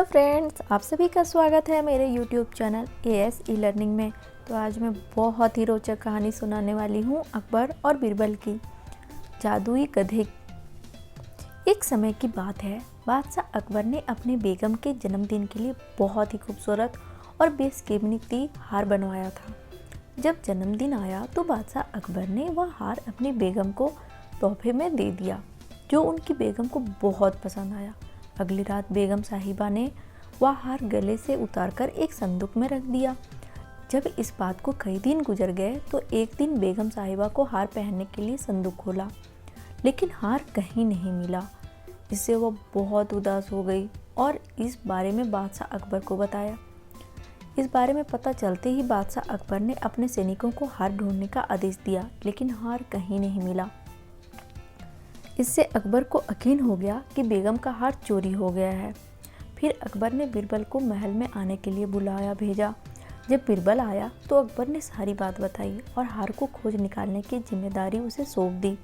Hello friends, आप सभी का स्वागत है मेरे YouTube channel as e learning में। तो आज मैं बहुत ही रोचक कहानी सुनाने वाली हूँ अकबर और बीरबल की, जादुई गधे। एक समय की बात है, बादशाह अकबर ने अपने बेगम के जन्मदिन के लिए बहुत ही खूबसूरत और बेशकीमती हार बनवाया था। जब जन्मदिन आया तो बादशाह अकबर ने वह हार अपनी बेगम को तोहफे में दे दिया, जो उनकी बेगम को बहुत पसंद आया। अगली रात बेगम साहिबा ने वह हार गले से उतारकर एक संदूक में रख दिया। जब इस बात को कई दिन गुजर गए तो एक दिन बेगम साहिबा को हार पहनने के लिए संदूक खोला, लेकिन हार कहीं नहीं मिला। इससे वह बहुत उदास हो गई और इस बारे में बादशाह अकबर को बताया। इस बारे में पता चलते ही बादशाह अकबर ने अपने सैनिकों को हार ढूंढने का आदेश दिया, लेकिन हार कहीं नहीं मिला। इससे अकबर को यकीन हो गया कि बेगम का हार चोरी हो गया है। फिर अकबर ने बीरबल को महल में आने के लिए भेजा। जब बीरबल आया तो अकबर ने सारी बात बताई और हार को खोज निकालने की जिम्मेदारी उसे सौंप दी।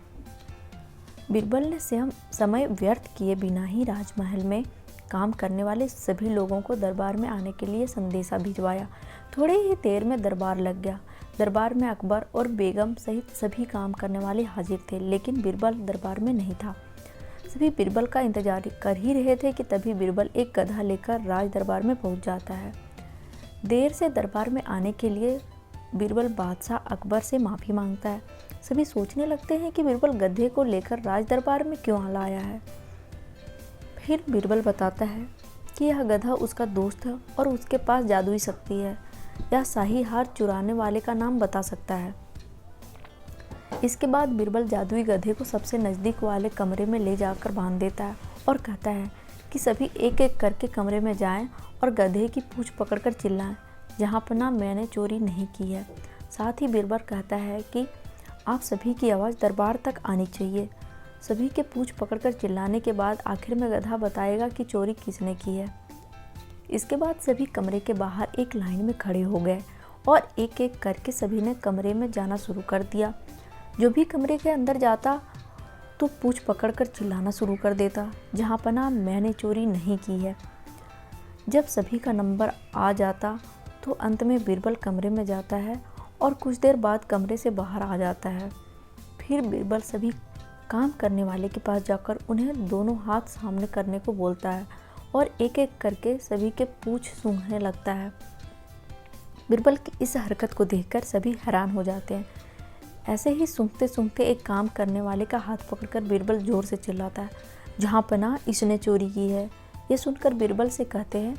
बीरबल ने समय व्यर्थ किए बिना ही राजमहल में काम करने वाले सभी लोगों को दरबार में आने के लिए संदेशा भिजवाया। थोड़ी ही देर में दरबार लग गया। दरबार में अकबर और बेगम सहित सभी काम करने वाले हाजिर थे, लेकिन बीरबल दरबार में नहीं था। सभी बीरबल का इंतजार कर ही रहे थे कि तभी बीरबल एक गधा लेकर राज दरबार में पहुंच जाता है। देर से दरबार में आने के लिए बीरबल बादशाह अकबर से माफ़ी मांगता है। सभी सोचने लगते हैं कि बीरबल गधे को लेकर राज दरबार में क्यों लाया है। फिर बीरबल बताता है कि यह गधा उसका दोस्त है और उसके पास जादुई शक्ति है। यह शाही हार चुराने वाले का नाम बता सकता है। इसके बाद बीरबल जादुई गधे को सबसे नज़दीक वाले कमरे में ले जाकर बांध देता है और कहता है कि सभी एक एक करके कमरे में जाएं और गधे की पूंछ पकड़कर चिल्लाएं, जहां पना मैंने चोरी नहीं की है। साथ ही बीरबल कहता है कि आप सभी की आवाज़ दरबार तक आनी चाहिए। सभी के पूंछ पकड़कर चिल्लाने के बाद आखिर में गधा बताएगा कि चोरी किसने की है। इसके बाद सभी कमरे के बाहर एक लाइन में खड़े हो गए और एक एक करके सभी ने कमरे में जाना शुरू कर दिया। जो भी कमरे के अंदर जाता तो पूंछ पकड़कर चिल्लाना शुरू कर देता, जहां पना मैंने चोरी नहीं की है। जब सभी का नंबर आ जाता तो अंत में बीरबल कमरे में जाता है और कुछ देर बाद कमरे से बाहर आ जाता है। फिर बीरबल सभी काम करने वाले के पास जाकर उन्हें दोनों हाथ सामने करने को बोलता है और एक एक करके सभी के पूंछ सूंघने लगता है। बीरबल की इस हरकत को देखकर सभी हैरान हो जाते हैं। ऐसे ही सूंघते सूंघते एक काम करने वाले का हाथ पकड़कर बीरबल जोर से चिल्लाता है, जहां पना इसने चोरी की है। ये सुनकर बीरबल से कहते हैं,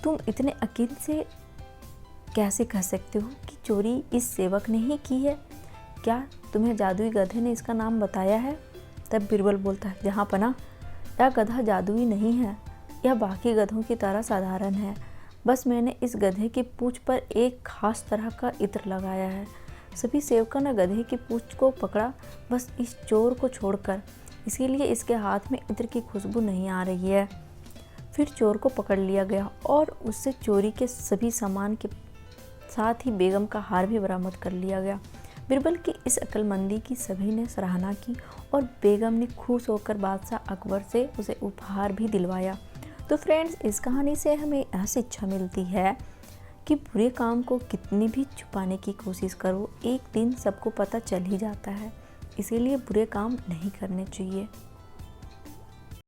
तुम इतने यकीन से कैसे कह सकते हो कि चोरी इस सेवक ने ही की है? क्या तुम्हें जादुई गधे ने इसका नाम बताया है? तब बीरबल बोलता है, जहां पना यह गधा जादुई नहीं है, यह बाकी गधों की तरह साधारण है। बस मैंने इस गधे की पूंछ पर एक खास तरह का इत्र लगाया है। सभी सेवकों ने गधे की पूंछ को पकड़ा, बस इस चोर को छोड़कर, इसीलिए इसके हाथ में इत्र की खुशबू नहीं आ रही है। फिर चोर को पकड़ लिया गया और उससे चोरी के सभी सामान के साथ ही बेगम का हार भी बरामद कर लिया गया। बीरबल की इस अक्लमंदी की सभी ने सराहना की और बेगम ने खुश होकर बादशाह अकबर से उसे उपहार भी दिलवाया। तो फ्रेंड्स, इस कहानी से हमें यह शिक्षा मिलती है कि बुरे काम को कितनी भी छुपाने की कोशिश करो, एक दिन सबको पता चल ही जाता है। इसीलिए बुरे काम नहीं करने चाहिए।